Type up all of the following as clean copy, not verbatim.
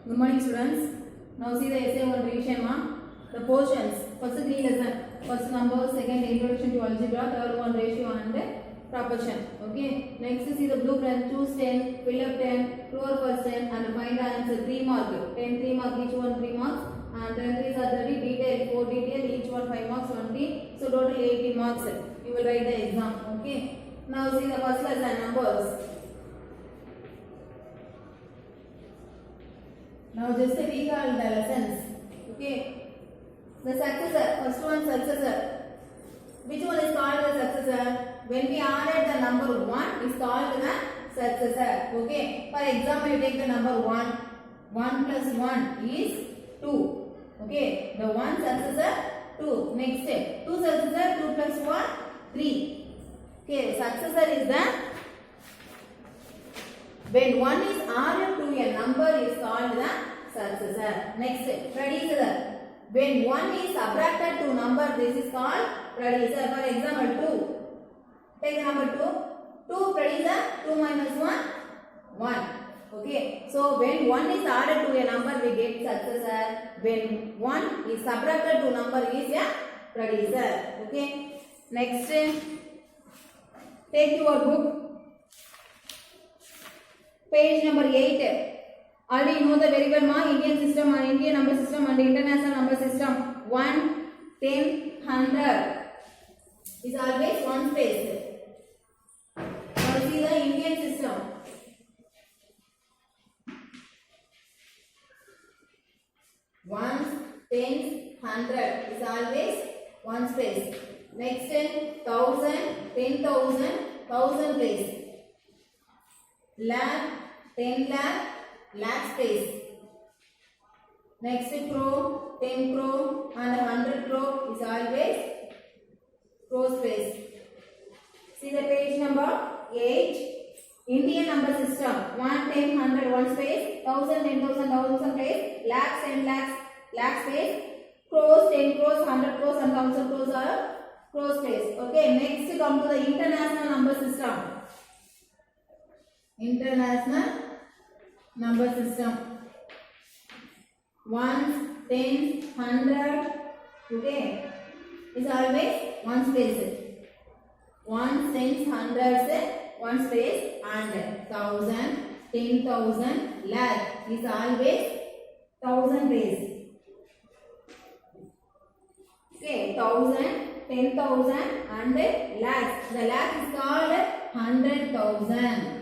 Good morning, students. Now see the essay on revision. The portions. First three lessons. First number, second introduction to algebra, third one ratio and proportion. Okay. Next see the blueprint. Choose 10, fill up 10, true or false 10, and find the answer. 3 mark. 10 3 mark, each one 3 marks. And 10 3s are 30. Detail 4 detail, each one 5 marks 20. So total 80 marks. You will write the exam. Okay. Now see the first lesson numbers. Now just recall the lessons. Okay. The successor. First one successor. Which one is called the successor? When we added the number 1 is called the successor. Okay. For example, you take the number 1. 1 plus 1 is 2. Okay. The 1 successor 2. Next step. 2 successor 2 plus 1 3. Okay. Successor is the when 1 is added to a number is called the successor. Next step. Predecessor. When 1 is subtracted to number, this is called predecessor. For example, 2. Take the number 2. 2 predecessor, 2 minus 1, 1. Okay. So, when 1 is added to a number, we get successor. When 1 is subtracted to number is a predecessor. Okay. Next, take your book. Page number 8. Already you know the very well ma Indian system and Indian number system and international number system. 1, 10, 100 is always one space. Now see the Indian system. 1, 10, 100 is always one space. Next 10,000, 10,000, 1,000 place. Lakh, 10 lakh, lakh space. Next crore, 10 crore and 100 crore is always crore space. See the page number 8. Indian number system. 1, 10, 100 one space. 1,000, 10,000, 1,000 place. Lakhs, 10 lakhs, lakh space. Crores, 10 crores, 100 crores and 1,000 crores are crore space. Okay. Next come to the international number system. International number system. 1, 10, 100. Okay. Is always one space. 1, 10, 100 one space and 1,000, 10,000, lakh is always 1,000 place. Okay. 1,000, 10,000 and lakhs. The lakh is called 100,000.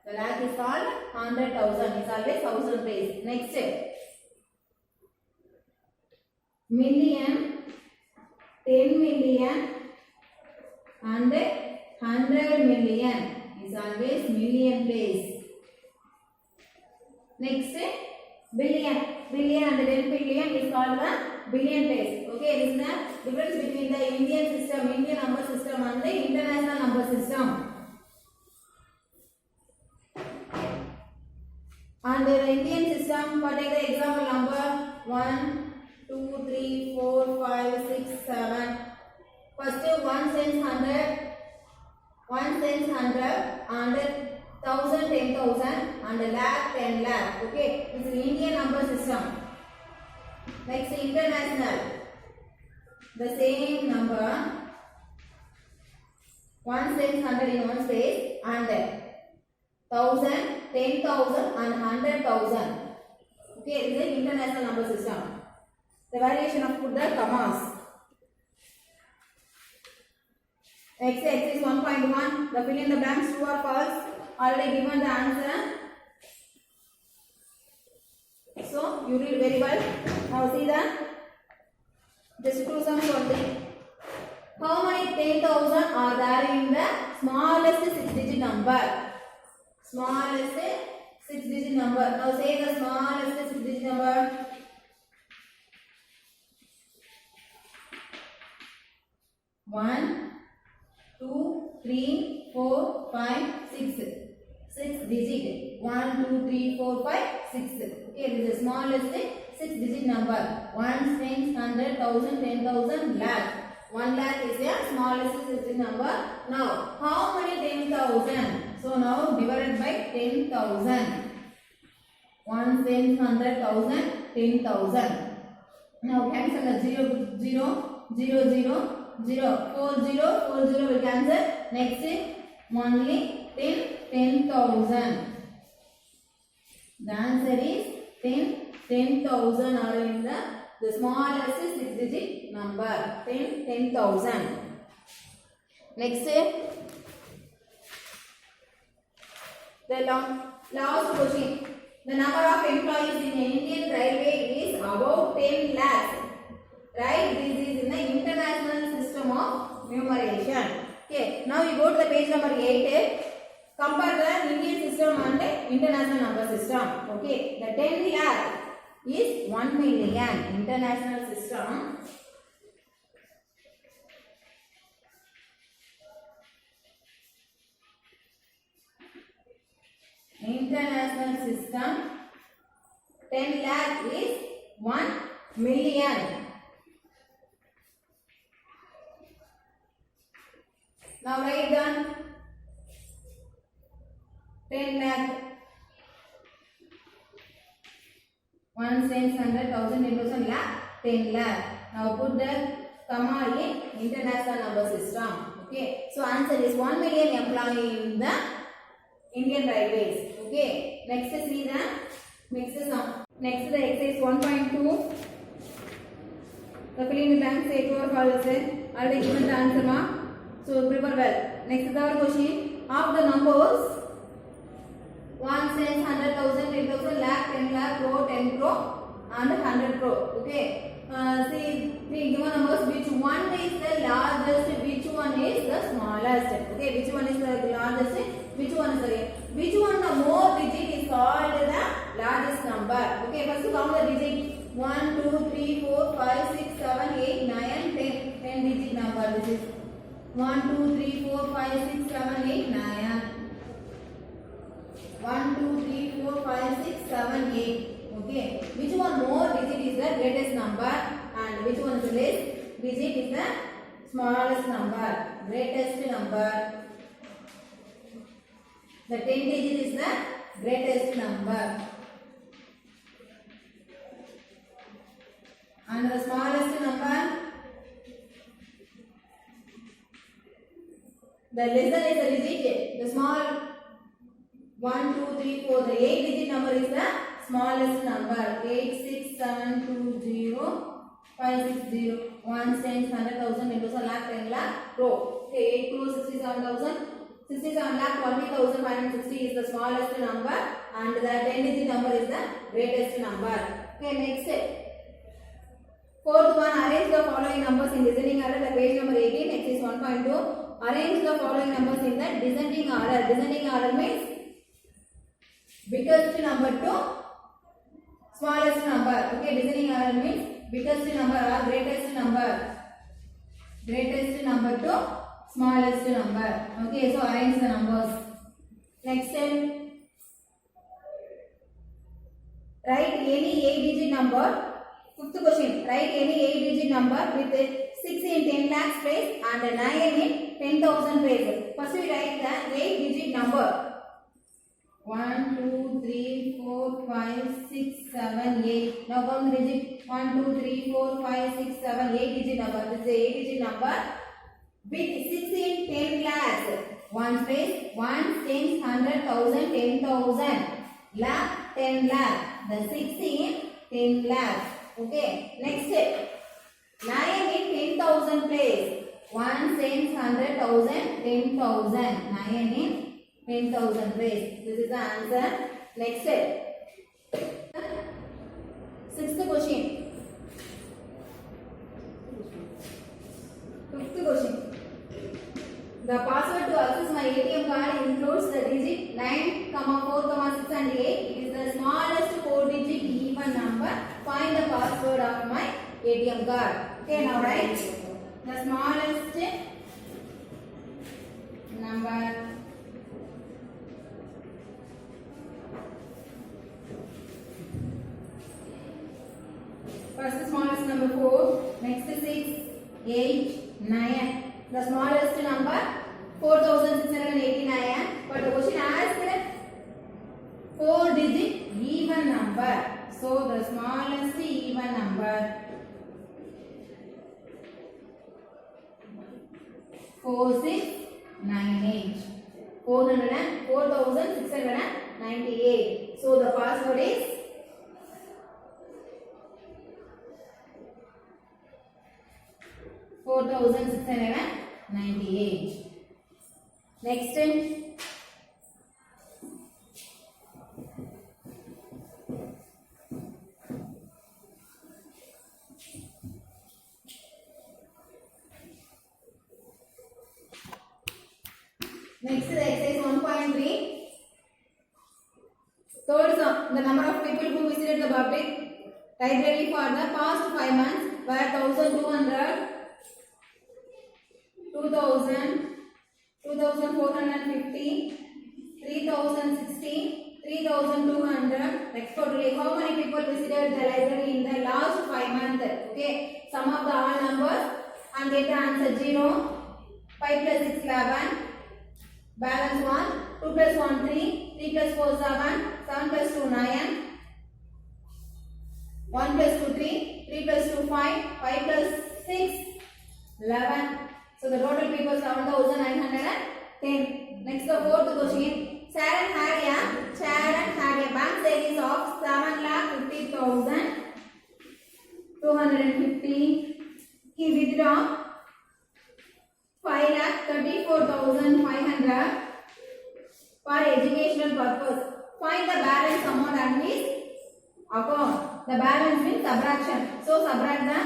The lakh is called 100,000. It's always 1,000 place. Next step. Million, 10 million and 100 million is always million place. Next step. Billion. Billion and 10 billion is called the billion place. Okay, this is the difference between the Indian system, Indian number system and the international number system. And the Indian system, for take the example number 1, 2, 3, 4, 5, 6, 7. First 1 cents 100, 1 cents 100 and 1,000, 10,000 and lakh, 10 lakh. Okay, this is Indian number system. Next international. The same number 1 cents 100 in one space and 1,000, 10,000 and 100,000. Okay, this is international number system. The variation of put the commas. X is 1.1. The fill in the blanks true or false. Already given the answer. So you read very well. Now see the just two sums only. How many 10,000 are there in the smallest 6-digit number? Smallest 6-digit number. Now say the smallest 6-digit number. 1, 2, 3, 4, 5, 6. 6 digit. 1, 2, 3, 4, 5, 6. Okay, this is the smallest 6-digit number. 1, 10, 100, 1,000, 10,000, lakh. 1 lakh is the smallest 6-digit number. Now, how many 10,000? So now divided by 10,000. 1 tens, 100,000, 10,000. Now cancel the 0, 0, 0, 0, 0, 4, 0, 4, 0 will cancel. Next only 10, 10,000. The answer is 10, 10,000 are in the smallest 6-digit number. 10, 10,000. Next, the last question. The number of employees in Indian Railway is about 10 lakhs. Right? This is in the international system of numeration. Okay. Now you go to the page number 8. Compare the Indian system and the international number system. Okay. The 10 lakh is 1 million. International system. International system, 10 lakh is 1 million. Now write down 10 lakh. 1 cents, 100,000, 10,000 lakh, 10 lakh. Now put the comma in international number system. Okay. So answer is 1 million employee in the Indian Railways. Okay. Next see the next sum. Next the exercise 1.2. The fill in the blank say true or false. Already given the answer mark. So prepare well. Next third question. Of the numbers 1 cent, 100,000, 10,000, lakh, 10 lakh, crore, 10 crore, and 100 crore. Okay. See the given numbers. Which one is the largest? Which one is the smallest? Okay. Which one is the largest? Which one is the which one the more digit is called the largest number? Okay, first count the digit 1, 2, 3, 4, 5, 6, 7, 8, 9, 10. 10 digit number. This is 1, 2, 3, 4, 5, 6, 7, 8, 9. 1, 2, 3, 4, 5, 6, 7, 8. Okay. Which one more digit is the greatest number and which one is the less digit is the smallest number? Greatest number. The 10 digit is the greatest number. And the smallest number, the lesser is the digit. The small 1, 2, 3, 4. The 8 digit number is the smallest number. 8, 6, 7, 2, 0, 5, 6, 0. 1 cent, 100,000, 10,000, lakh, 10 lakh, crore. Okay, 8 crore, 67,000. 67 lakh 20,560 is the smallest number and the 10 digit number is the greatest number. Okay, next. Fourth one, arrange the following numbers in descending order. The page number 18, exercise 1.2. Arrange the following numbers in the descending order. Descending order means biggest number to smallest number. Okay, descending order means biggest number or greatest number. Greatest number to smallest number. Okay, so arrange the numbers. Next time, write any 8-digit number. Fifth question, write any 8-digit number with 6 in 10 lakhs place and 9 in 10,000 place. First we write the 8-digit number. 1, 2, 3, 4, 5, 6, 7, 8. Now count the digit. 1, 2, 3, 4, 5, 6, 7, 8-digit number. This is the 8-digit number. With 6 in 10 lakhs, 1 space, 1, 10, 100,000, 10,000, lakh, 10 lakh, the 6 in 10 lakhs. Okay, next step, 9 in 10,000 place, 1 cent, 100,000, 10,000, 9 in 10,000 place. This is the answer. Next step, sixth question, fifth question. The password to access my ATM card includes the digit 9, 4, 6 and 8. It is the smallest 4-digit even number. Find the password of my ATM card. Okay, now write the smallest number. First the smallest number 4, next 6, 8, 9. The smallest number 4,689. But the question asked 4-digit even number. So the smallest even number 4698. 4698. So the password is 4698. Next, next is exercise 1.3. Third sum. The number of people who visited the public library for the past 5 months were 1200, 2000, 2450, 3060, 3200. Next totally, how many people visited the library in the last 5 months? Okay, sum of the all numbers and get the answer 0. 5 plus 6 11. Balance 1. 2 plus 1 3. 3 plus 4 7. 7 plus 2 9. 1 plus 2 3. 3 plus 2 5. 5 plus 6 11. So the total people 7910. Next the fourth question. Sharon had a bank savings of 7,50,250. He withdraw 5,34,500 for educational purpose. Find the balance amount and his account. The balance means subtraction. So subtract the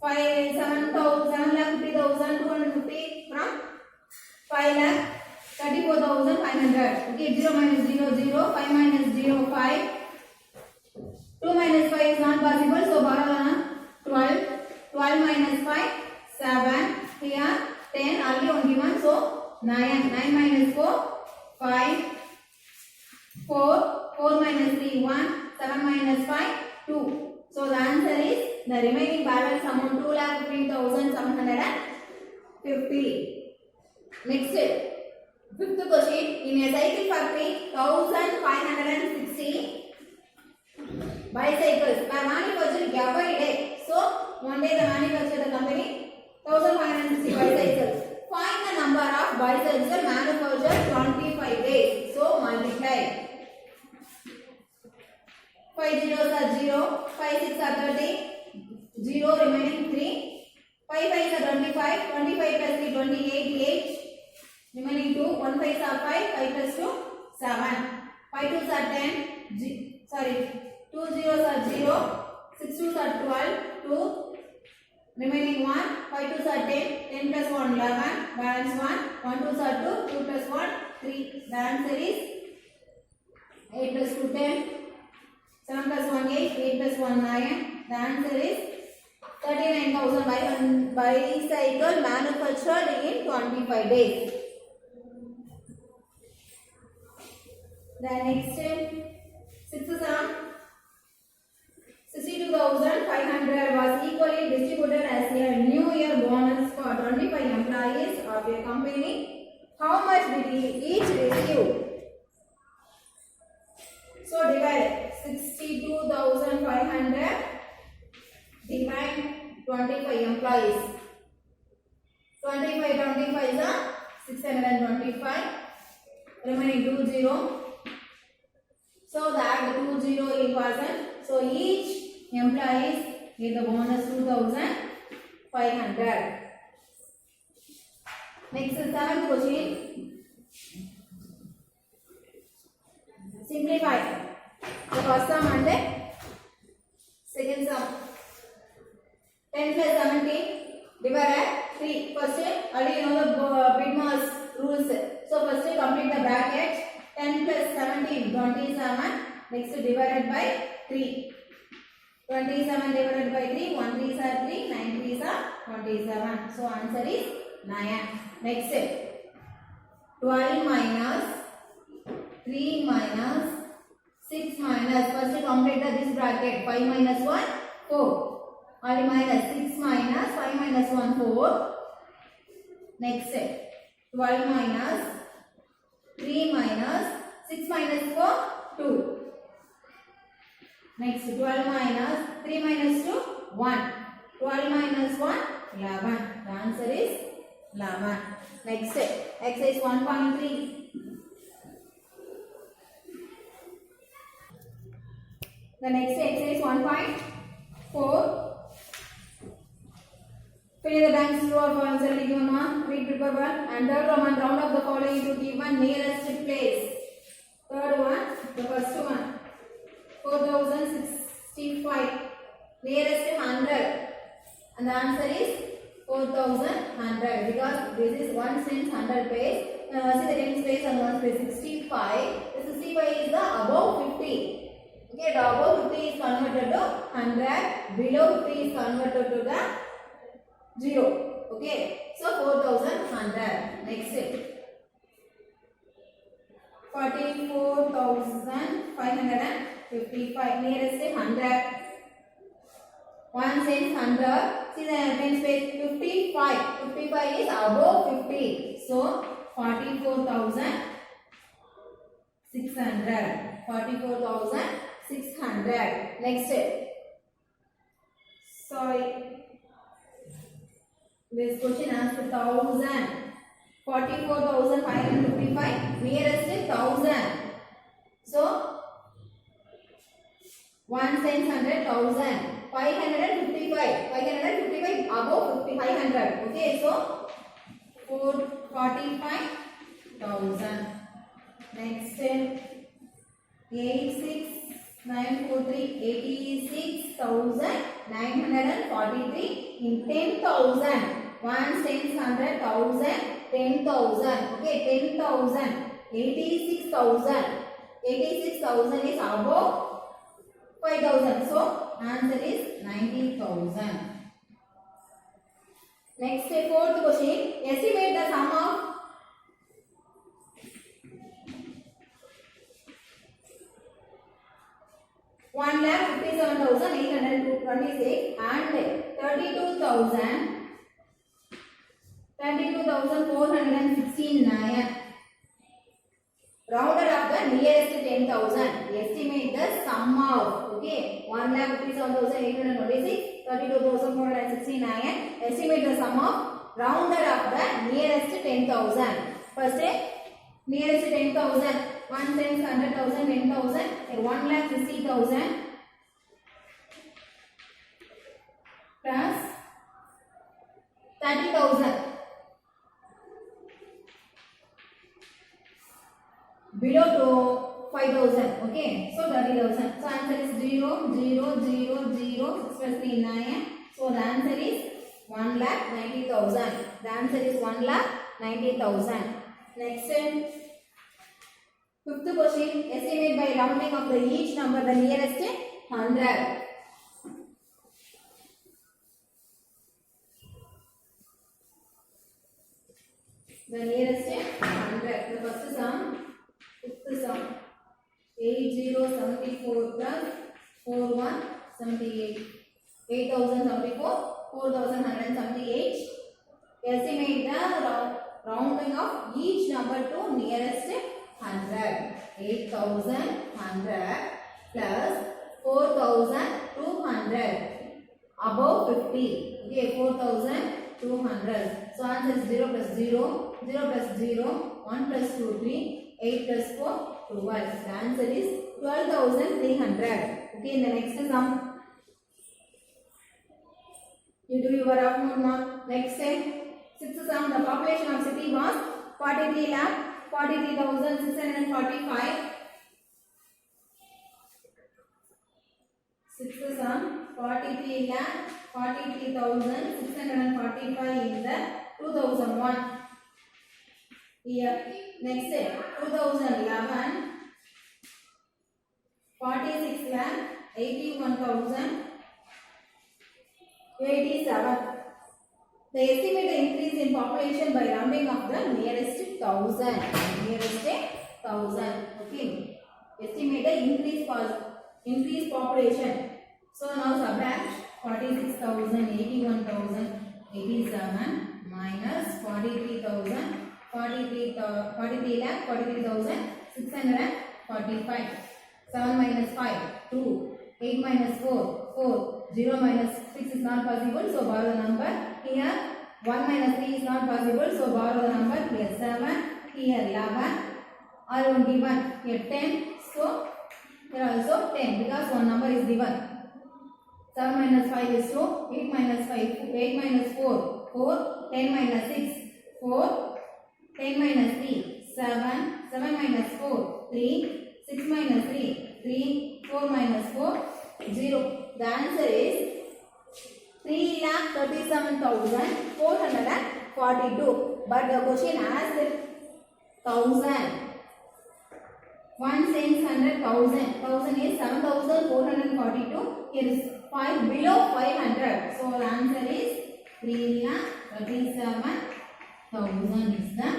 7,50,250 from 5,34,500. Okay, 0 minus 0 0, 5 minus 0 5. 2 minus 5 is not possible, so borrow 12. 12 minus 5 7. Here 10 only 1, so 9. 9 minus 4 5. 4. 4 minus 3 1. 7 minus 5 2. So the answer is the remaining balance amount 2,15,750. Next, fifth question. In a cycle factory, 1,560 bicycles are manufactured every day. So one day the manufacturer company 1,560 bicycles. Find the number of bicycles manufactured 25 days. So multiply. 5 zeros are 0, 5 6 are 30, 0 remaining 3, 5 5 are 25, 25 plus 3 28, 8, remaining 2, 1 5 are 5, 5 plus 2 7, 5 2s are 10, 2 zeros are 0, 6 2s are 12, 2, remaining 1, 5 2s are 10, 10 plus 1 11, balance 1, 1 2s are 2, 2 plus 1 3. The answer is 8 plus 2 10. 7 plus 1 8, 8 plus 1 9. The answer is 39,000 bicycle manufactured in 25 days. The next sixth sum, 62,500 was equally distributed as a New Year bonus for 25 employees of a company. How much did each receive? So divide 62,500 divide 25 employees. 25 is 625. Remaining 2 0. So that 2 0 equals. So each employees get the bonus 2,500. Next is seventh question. Simplify the first sum and the second sum. 10 plus 17 divided 3. First, already you know the BIDMAS rules. So first complete the bracket. 10 plus 17 27. Next divided by 3. 27 divided by 3. 1 3s are 3. 9 3s are 27. So answer is 9. Next 12 minus 3 minus 6 minus, first complete this bracket. 5 minus 1 4. Only minus 6 minus 5 minus 1 4. Next 12 minus 3 minus 6 minus 4 2. Next 12 minus 3 minus 2 1. 12 minus 1 11. The answer is 11. Next exercise 1.3. The next exercise 1.4. Fill in the blanks true or false. Given one. Read paper 1. And third one. Round up the following to given nearest place. Third one. The first one. 4065. Nearest 100. And the answer is 4100 because this is 1 cent 100 pace. See the tens place and 1 place 65. The 65 is the above 50. Okay, the above 50 is converted to 100. Below 50 is converted to the 0. Okay, so 4100. Next step. 44,555. Nearest 100. 1 cent 100. See the tens place 55. 55 is above 50. So 44,600. 44,600. Next step. Sorry. This question asks 1000. 44,555. Nearest 1000. So 1 cent 100,000. 555. 555 above 500. Okay, so 45,000. Next 86,943. 86,943 in 10,000. 1 cent 100,000. 10,000. Okay, 10,000. 86,000. 86,000 is above 5,000. So answer is 90,000. Next, fourth question. Estimate the sum of one lakh 57,826 and 32,469. Rounded up the nearest 10,000. Estimate the sum of. Okay, 1,57,826, 32,469. Estimate the sum of rounded up the nearest 10,000. First, nearest 10,000. 1 cent 100,000, 10,000. 1,60,000 plus 30,000. Below to 5,000. Okay, so 30,000. So answer is 0, 0, 0, 0. 6 plus 3 9. So the answer is 1,90,000. The answer is 1,90,000. Next, fifth question. Estimate by rounding of the each number the nearest 100. The nearest 100. The first sum. Fifth sum 8074 plus 4178. 8074, 4178. Estimate the rounding of each number to nearest 100. 8,100 plus 4,200 above 50. Okay, 4,200. So answer is 0 plus 0, 0 plus 0, 1 plus 2, 3, 8 plus 4, 12. The answer is 12,300. Okay, in the next sum, you do your afternoon mark. Next step, sixth sum, the population of city was 43,43,645. Sixth sum, 43,43,645 in the 2001 year. Next step, 2011, 46,81,087. The estimated increase in population by rounding of the nearest 1,000. Nearest 1,000. Okay. Estimated increase population. So now subtract 46,000, 81,087 minus 43,000, 43,645. 7 minus 5, 2. 8 minus 4, 4. 0 minus 6 is not possible, so borrow the number. Here 1 minus 3 is not possible, so borrow the number. Here 7, here 11, or given here 10, so here also 10 because one number is given. 7 minus 5 is 2, 8 minus 5, 8 minus 4, 4, 10 minus 6, 4, 10 minus 3, 7, 7 minus 4, 3, 6 minus 3, 3, 4 minus 4, 0. The answer is 3,37,442. But the question asked 1000. 1 cents 100,000. 1000 is 7,442. Here is 5 below 500. So the answer is 3,37,000 is the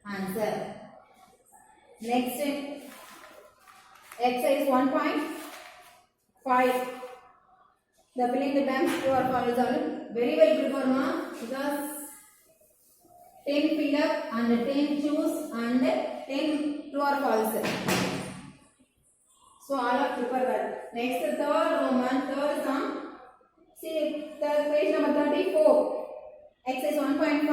answer. Next exercise 1.5. The filling the blanks true or false are very well prepared because 10 fill up and 10 choose and 10 true or false. So all are prepared. Next third Roman third sum. See the page number 34. Exercise 1.5.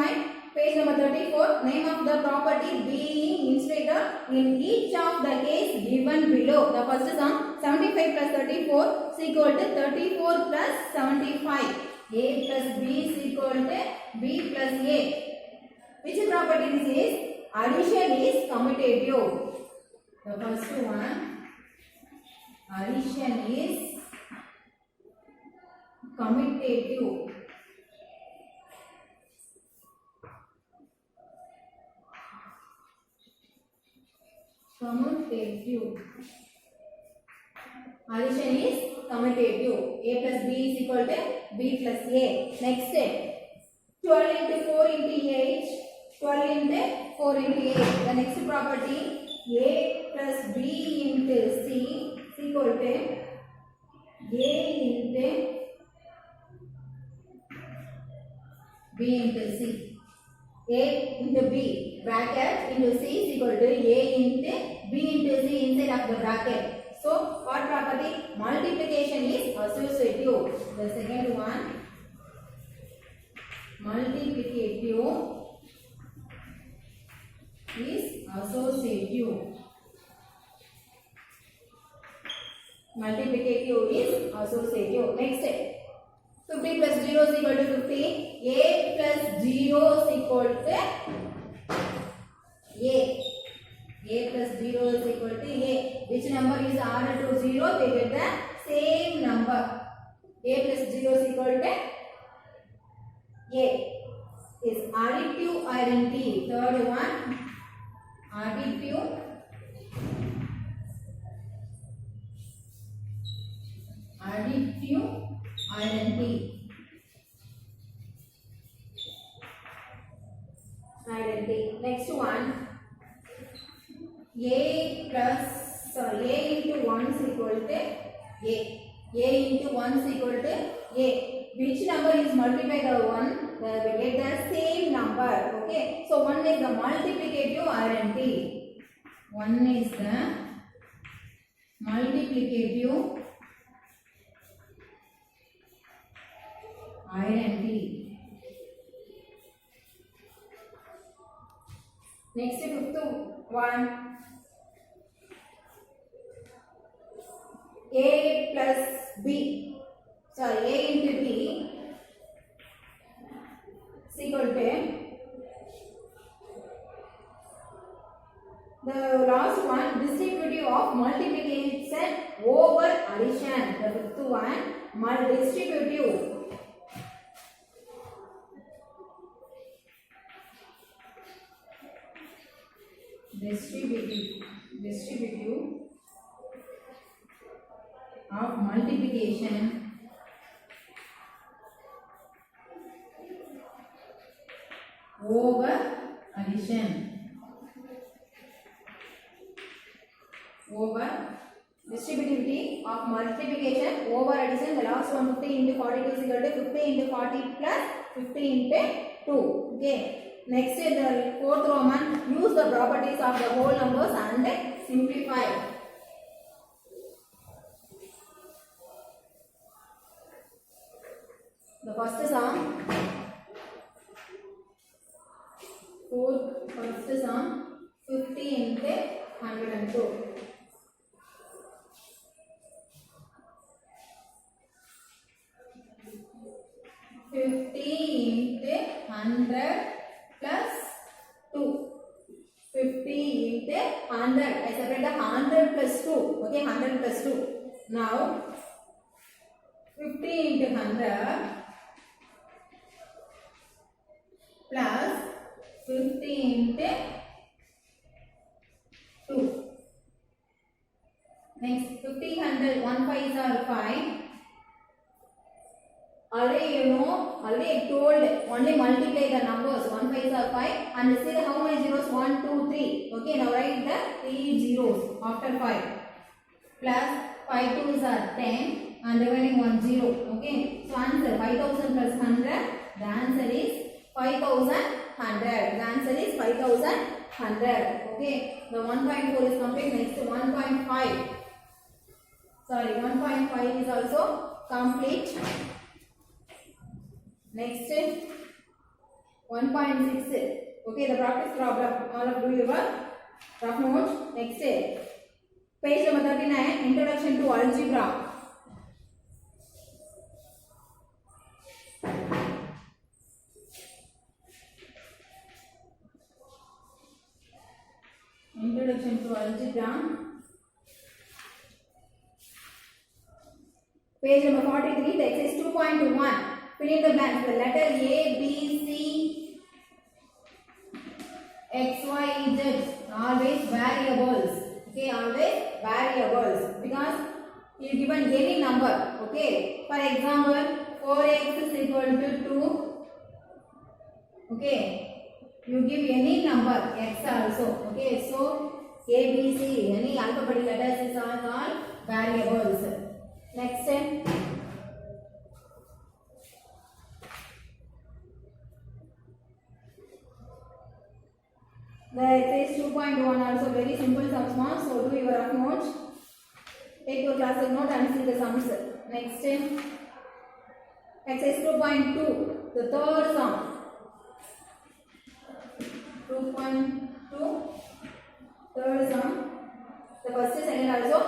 Page number 34. Name of the property being inspected in each of the case given below. The first sum 75 plus 34 is equal to 34 plus 75. A plus B is equal to B plus A. Which property this is? Addition is commutative. The first one, addition is commutative. Commutative. Addition is commutative. A plus B is equal to B plus A. Next step. 12 into 4 into 8. 12 into 4 into 8. The next property A plus B into C is equal to A into B into C. A into B bracket into C is equal to A into B into C inside of the bracket. So what property? Multiplication is associative. The second one, multiplicative is associative. Multiplicative is associative. Next step. 50 plus 0 is equal to 50. A plus 0 is equal to A. A plus 0 is equal to A. Which number is added to 0? They get the same number. A plus 0 is equal to A. Is additive identity. Third one, additive identity. Next one, A into 1 is equal to A. A into 1 is equal to A. Which number is multiplied by 1? We get the same number. Okay. So 1 is the multiplicative identity. 1 is the multiplicative identity. Next fifth one, A plus B, sorry, A into B is equal to the last one, distributive of multiplication over addition. The fifth one, distributive. Distributive of multiplication over addition. Over distributivity of multiplication over addition. The last one 50 into 42 is equal to 50 into 40 plus 50 into 2. Okay. Next is the fourth Roman. Use the properties of the whole numbers and simplify. The first sum, first sum 50 into 102. 50 into 100 plus 2. 50 into 100. I separate the 100 plus 2. Okay, 100 plus 2. Now 50 into 100 plus 50 into 2. Next 50, 100, 1 5s are 5. Already I told only multiply the numbers. 1 5s are 5 and see how many zeros? 1, 2, 3. Okay, now write the 3 zeros after 5. Plus 5 2s are 10 and remaining 1 0. Okay, so answer 5000 plus 100. The answer is 5100. The answer is 5100. Okay, the 1.4 is complete. Next 1.5. Sorry, 1.5 is also complete. Next 1.6. Okay, the practice problem. All of you your rough notes. Next page number 39. Introduction to algebra. Introduction to algebra. Page number 43. The exercise 2.1. Fill in the blanks. The letter A, B, C, X, Y, Z. Always variables. Okay, always variables. Because you given any number. Okay. For example, 4x is equal to 2. Okay. You give any number x also. Okay. So A, B, C, any alphabetic letters is all called variables. Next. The exercise 2.1 also very simple sums small. So do your rough notes. Take your classic note and see the sums. Next, exercise 2.2, the third sum. 2.2, third sum. The first and second also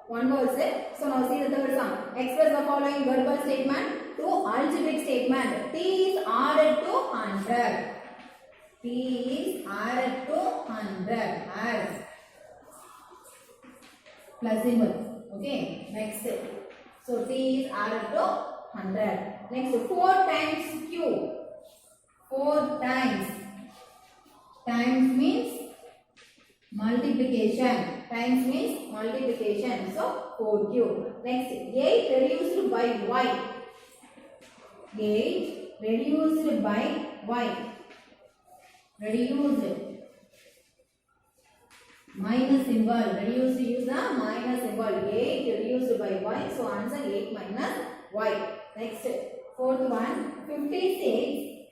one was there. So now see the third sum. Express the following verbal statement to algebraic statement. T is added to 100. T is added to 100. Add. Plus symbol. Okay. Next. So T is added to 100. Next. 4 times Q. 4 times. Times means multiplication. Times means multiplication. So 4Q. Next. 8 reduced by Y. 8 reduced by Y. Reduced. Minus symbol. Reduced, use the minus symbol. 8 reduced by Y. So answer 8 minus Y. Next. Fourth one. 56.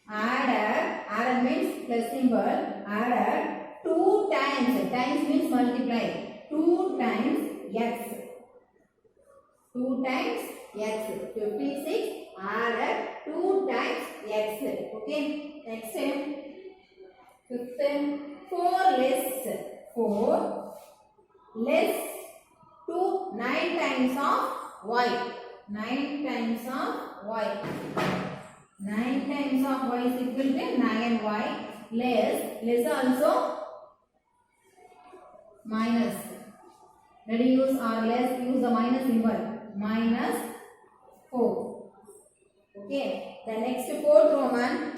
Added means plus symbol. Added 2 times. Times means multiply. 2 times X. 2 times X. 56 added 2 times X. Okay. Next, fifth, 4 less to 9 times of Y. 9 times of Y. 9 times of Y is equal to 9Y. Less also minus. Reduce or less, use the minus symbol. Minus 4. Okay. The next fourth Roman.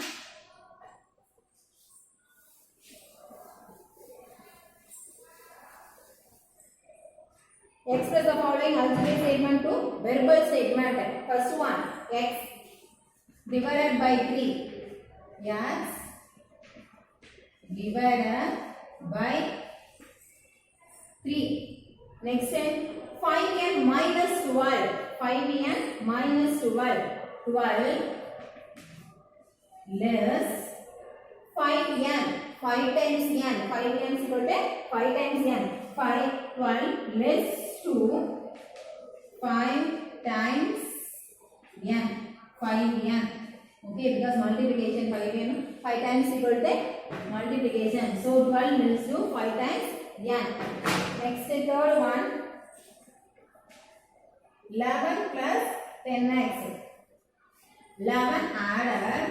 Express the following algebraic statement to verbal statement. First one, x divided by 3. X divided by 3. Next, 5n minus 12. 5n minus 12. 12 less 5n. 5 times n. 5n is equal to 5 times n. 5, 12 less to 5 times n. 5n. Okay, because multiplication 5n, 5 times equal to multiplication. So 12 moves to 5 times n. Next third one, 11 plus 10x. 11 added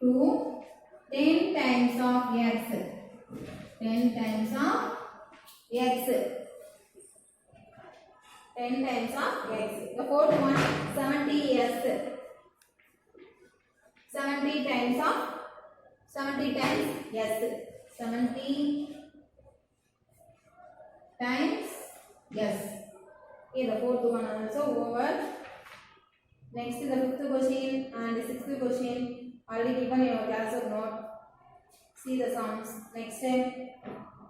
to 10 times of x. 10 times of x. 10 times of x. The fourth one, 70s. 70 times of 70 times s. 70 times s. Okay, the fourth one also over. Next is the fifth question and the sixth question. Already given in your class of note. See the sums. Next time,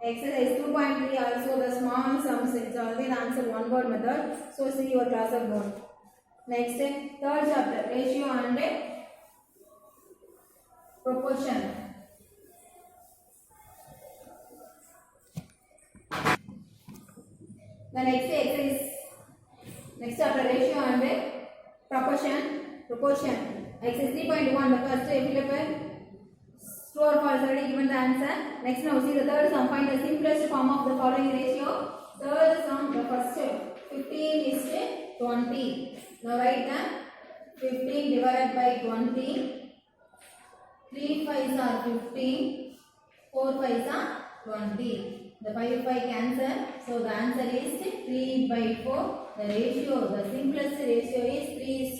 exercise 2.3 also the small sums. It's already the answer one word method. So see your class of note. Next time, third chapter, ratio and proportion. The next exercise, next chapter, ratio and proportion. Exercise 3.1, the first fill up true or false, already given the answer. Next now see the third sum, find the simplest form of the following ratio. Third sum, the first 15:20. Now write the 15 divided by 20. 3 5s are 15, 4 5s are 20. The 5 cancel, so the answer is 3 by 4. The ratio, the simplest ratio is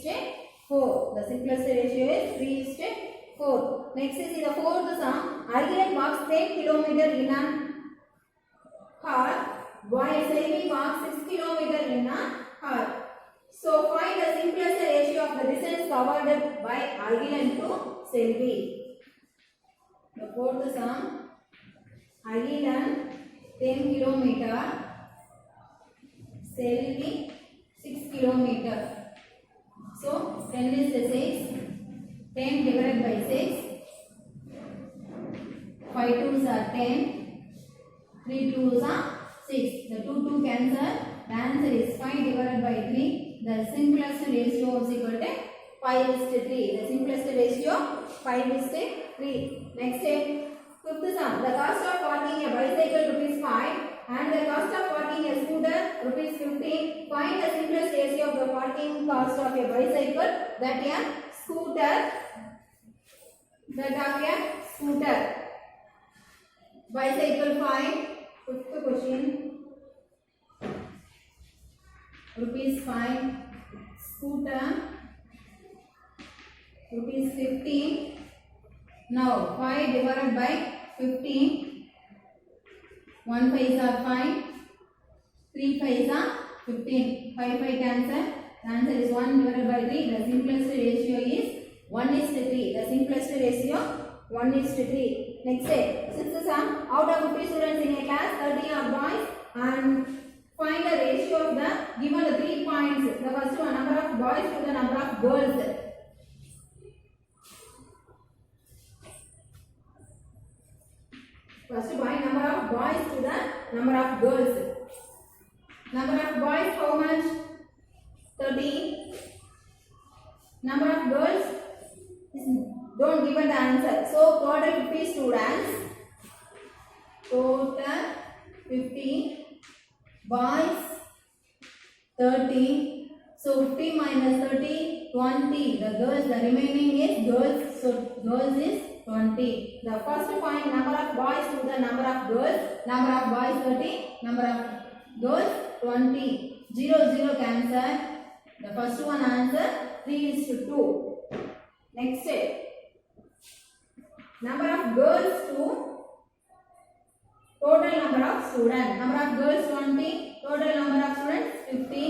3:4. The simplest ratio is 3:4. Next is the fourth sum. Argument walks 10 km in a car, while Selvi walks 6 km in a car. So find the simplest ratio of the distance covered by Argument to Selvi. The fourth sum. Argument 10 km, Selvi 6 km. So 10 is 6. 10 divided by 6. 5 2s are 10. 3 2s are 6. The 2 cancel. The answer is 5 divided by 3. The simplest ratio is equal to 5:3. The simplest ratio 5:3. Next step. Fifth sum. The cost of parking a bicycle ₹5 and the cost of parking a scooter ₹15. Find the simplest ratio of the parking cost of a bicycle that a scooter. Bicycle 5. Fifth question. ₹5. Scooter ₹15. Now 5 divided by 15. 1 5s are 5. 3 5s are 15. 5 cancel. The answer is 1 divided by 3. The simplest ratio is 1:3. The simplest ratio 1:3. Next step. Sixth sum. Out of 50 students in a class, 30 are boys and find the ratio of the given the 3 points. The first one, number of boys to the number of girls. First find number of boys to the number of girls. Number of boys how much? 30. Number of girls don't give the answer. So total 50 students. Total 50. Boys 30. So 50 minus 30, 20. The girls, the remaining is girls. So girls is 20. The first point, number of boys to the number of girls. Number of boys 30. Number of girls 20. 0 cancel. The first one answer 3:2. Next step. Number of girls to total number of students. Number of girls 20. Total number of students 50.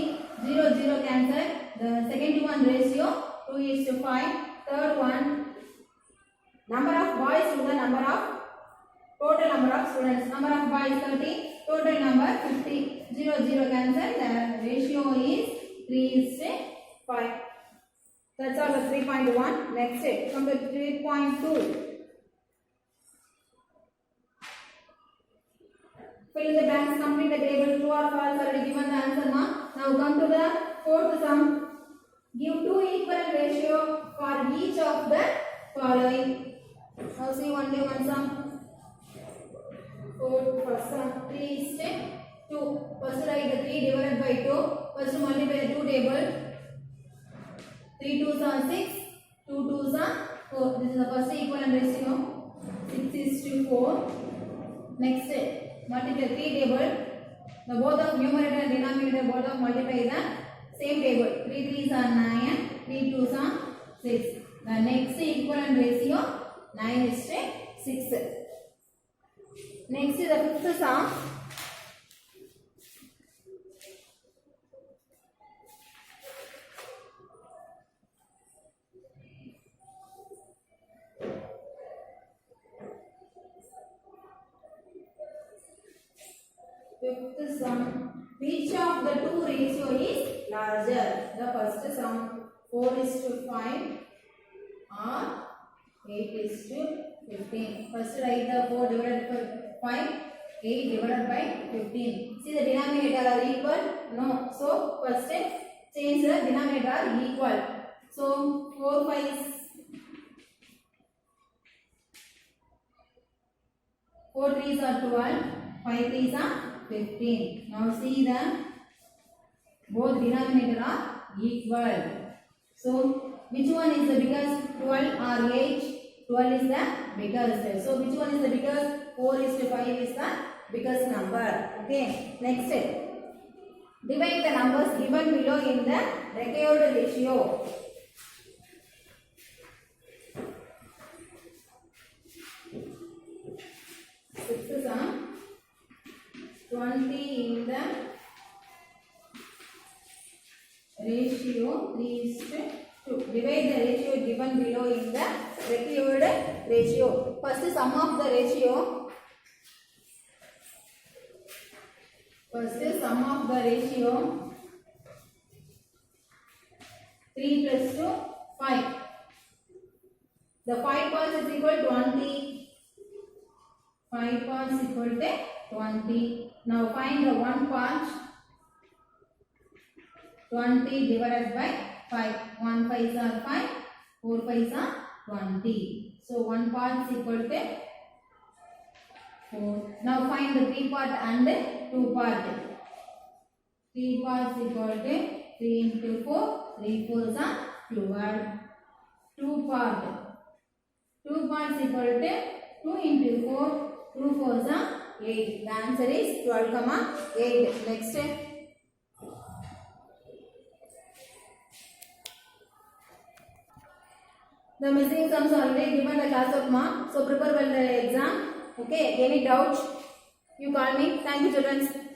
0 cancel. The second one ratio 2:5. Third one, number of boys to the number of total number of students. Number of boys 30. Total number 50. 0 cancel. The ratio is 3:5. That's all the 3.1. Next step. Come to 3.2. Fill in the blanks, complete the table, true or false, already given the answer now. Now come to the fourth sum. Give two equivalent ratio for each of the following. Now see one day one sum. 4 first sum 3 is 2. First write the 3 divided by 2. First multiply the 2 table. 3 2s are 6. 2 2s are 4. This is the first equivalent ratio. 6 is to 4. Next multiply 3 table. The both of numerator and denominator both of multiply the same table. 3 3s are 9. 3 2s are 6. The next equivalent ratio 9 is to 6. Next is the fifth sum. Fifth sum. Which of the two ratio is larger? The first sum 4 is to 5 or 8 is to 15. First write the 4 divided by 5, 8 divided by 15. See the denominator are equal? No. So first change the denominator are equal. So 4 5 is 4 3s are 12, 5 3s are 15. Now see the both denominator are equal. So which one is the biggest? 12 or 8? 12 is the biggest. So which one is the biggest? 4 is to 5 is the biggest number. Okay. Next divide the numbers given below in the required ratio. Sixth sum 20 in the ratio 3 is to 2. Divide the ratio given below in the required ratio. First sum of the ratio. First sum of the ratio 3 plus 2 5. The 5 parts is equal to 20. 5 parts equal to 20. Now find the 1 part. 20 divided by 5. 1 5s are 5. 4 5s are 20. So 1 part is equal to 4. Now find the 3 part and 2 part. 3 parts equal to 3 into 4. 3 4s are 12. 2 part. 2 parts equal to 2 into 4. 2 4s are 8. The answer is 12, 8. Next. The missing sums are already given the class of mark. So prepare well the exam. Okay. Any doubts? You call me. Thank you, children.